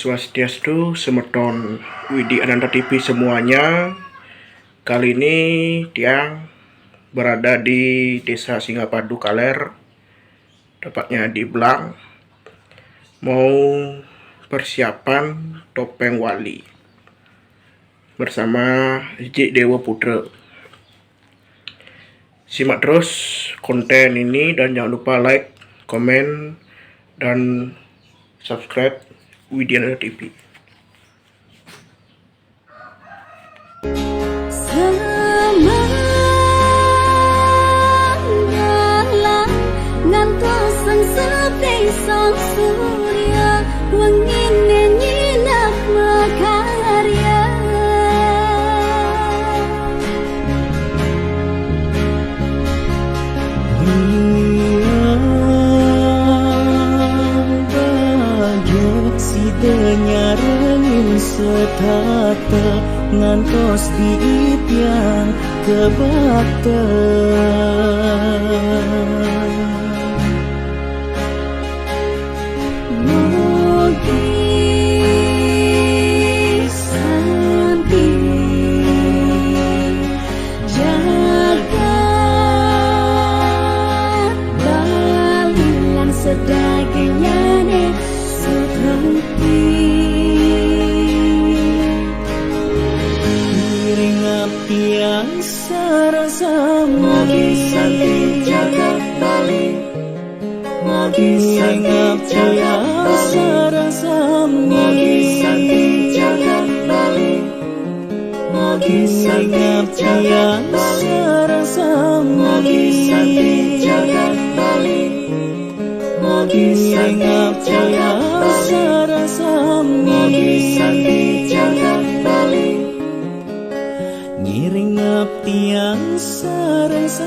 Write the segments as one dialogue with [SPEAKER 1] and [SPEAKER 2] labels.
[SPEAKER 1] Swastiastu, Semeton Widi Ananda TV semuanya. Kali ini Tiang berada di Desa Singapadu Kaler, tepatnya di Blang, mau persiapan topeng wali bersama Jik Dewa Putra. Simak terus konten ini dan jangan lupa like, komen, dan subscribe Widi Ananda TV.
[SPEAKER 2] Sang surya wengin nyinak makarya
[SPEAKER 3] bajuk si denyarengin setata ngantos diitian kebakta sedagingnya seperti iring apian sarasa mogi santi jaga bali mogi santi jaga sarasa mogi santi jaga bali mogi santi jaga sarasa mogi santi jaga bali mogi santi jaga sarasa mogi santi jaga bali ngiring apian sarasami.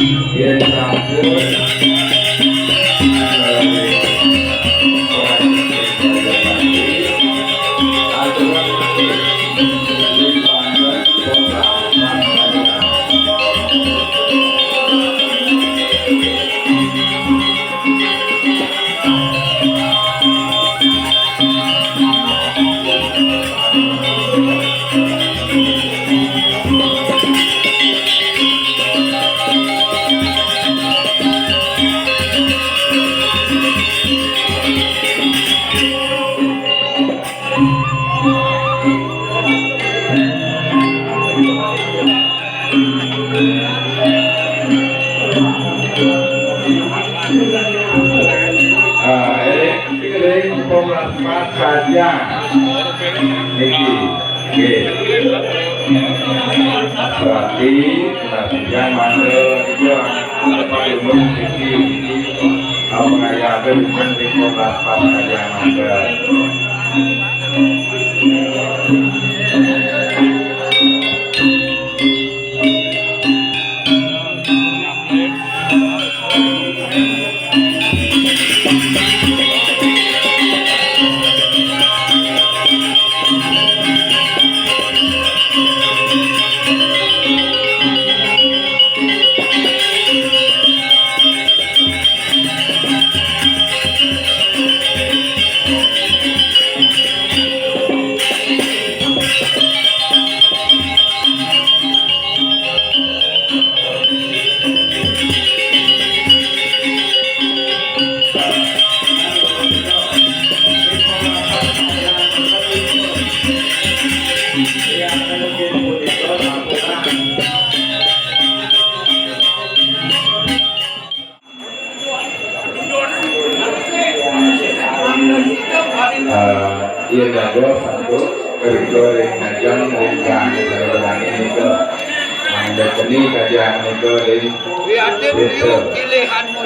[SPEAKER 4] Yen sampun saja niki berarti yang mana itu paling mungkin apa yang ada di sekolah saja mana Iya jago satu goreng ngajang ringkang sareng ini ke mangga seni kajian itu ring pilihanmu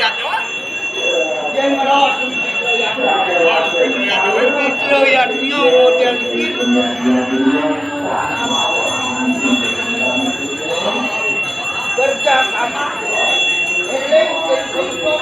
[SPEAKER 4] yatnya yang merah itu yatnya model bersama eling untuk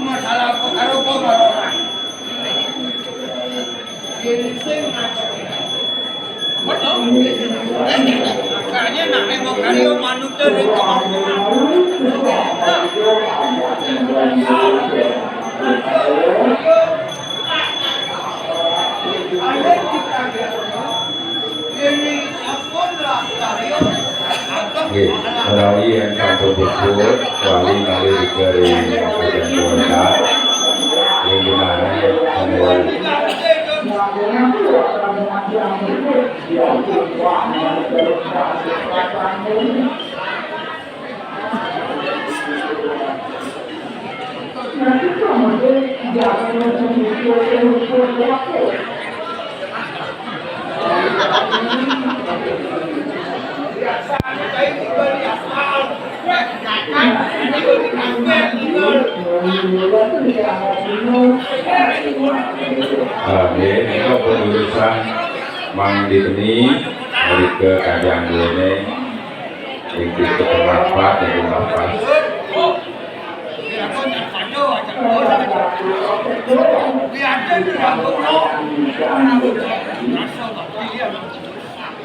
[SPEAKER 4] masalah karo orang ginseng betul makanya nak nengok karyo manuk dari kemampuan melalui yang satu buku wali ngali dari bagian kota yang dimana ini pengurusan Mang Dini dari ke kadang ini yang kita berapa dari berapa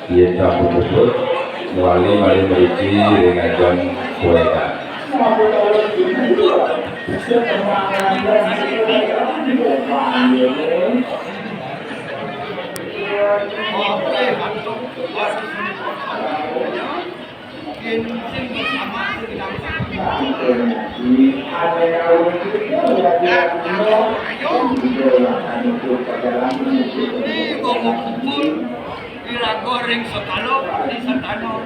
[SPEAKER 4] kita betul melalui mari berisi dengan jam kuliah. Goreng sekalo di santano.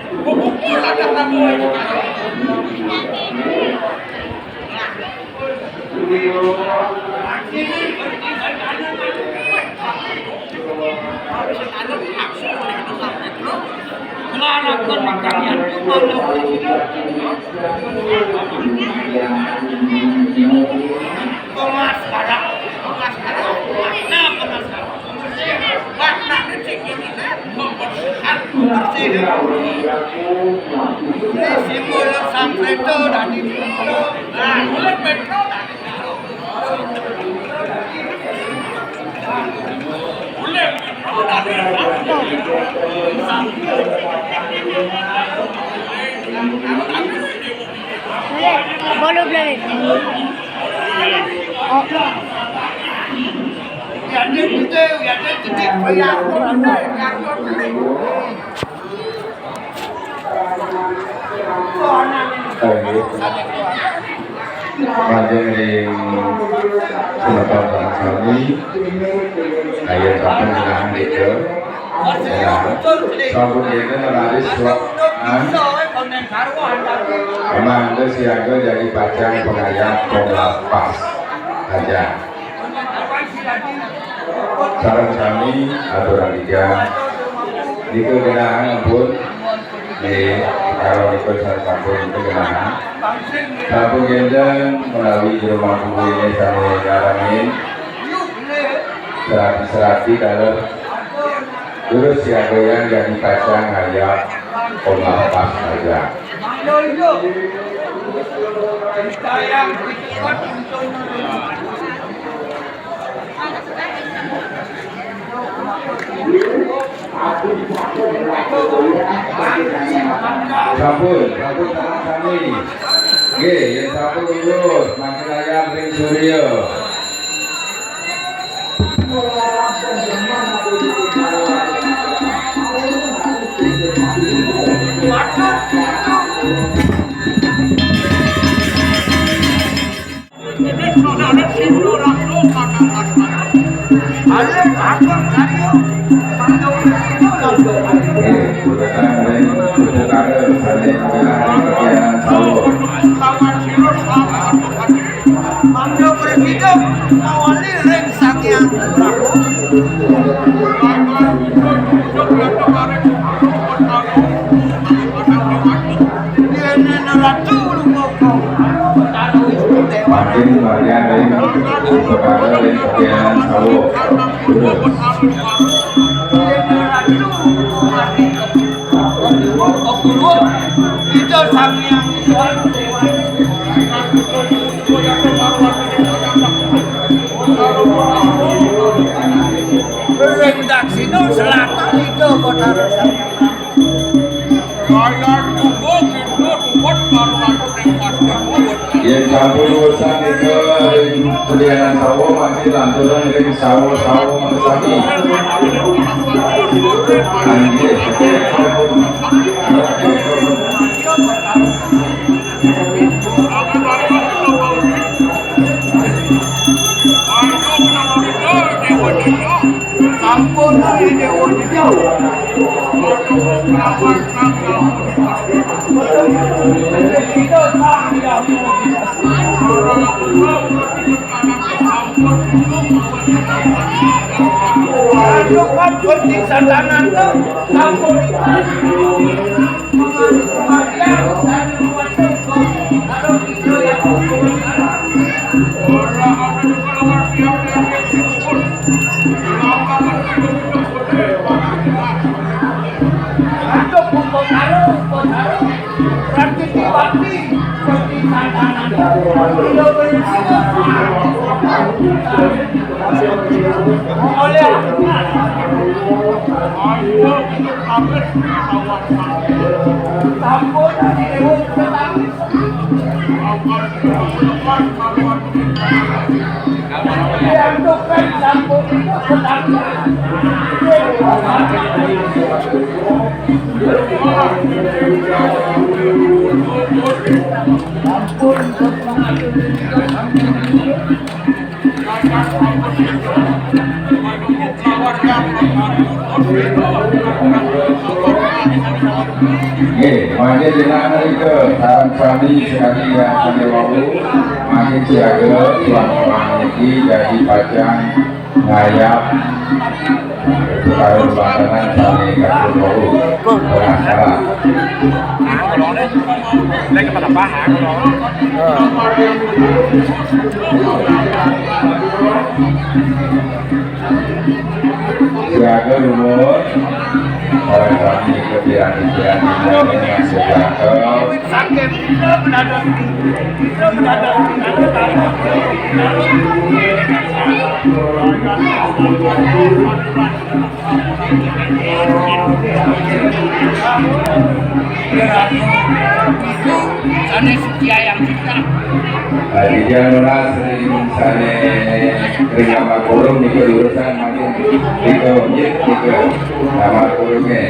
[SPEAKER 2] Boleh boleh. Oh.
[SPEAKER 4] Panjang yang sementara kami ayat kapan dengan itu sambut itu melalui suatan memang siaga jadi bacaan pengayat penglapas aja saran kami aturan tiga itu kenangan pun di kalau ikut sambut itu kenangan sambut gendeng melalui rumah buku ini kami ngalamin serati kalau terus siaga yang jadi bacaan ayat penglapas aja Sampun tangan kami. Nggih, yen sampun lurus, makin ayam ring surya. Makin bagian dari kepada bagian sawo itu samyang redaksi no selatan itu kota yang campur urusan itu sediaan sawo masih lanturan dari sawo masami sampun ini Adukan penting sandanan tuh sampun makanya jenengan itu saran kami sekali yang kami mau makin siaga tuan-tuan ini jadi pajang ngayap kawin pelaksanaan sami kasih mau pengacara. Siaga umur oleh kami kebiasaan dengan siaga Dia nuna sering sane nama kurung di urusan makin di nama kurungnya.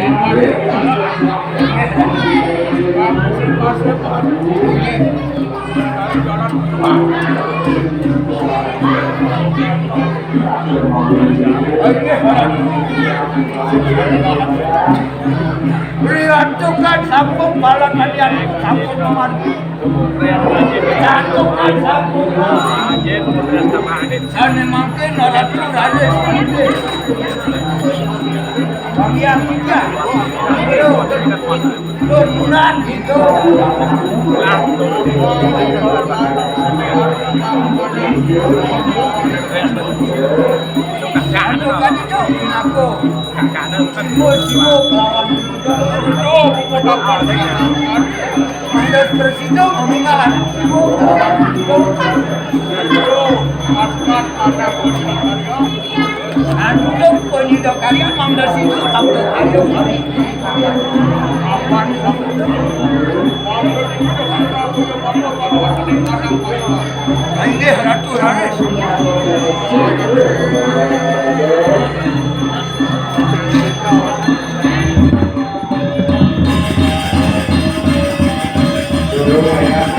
[SPEAKER 5] Beriantukan sambung balon kalian sambung nomor cantumkan sambung sana makin orang tu ada bagian tiga bulan itu cantumkan itu aku sibuk lawan Mandas bersih omongan Antum penyidik kalian mandas itu takut ayo ini ratu raris
[SPEAKER 4] Dulu banyak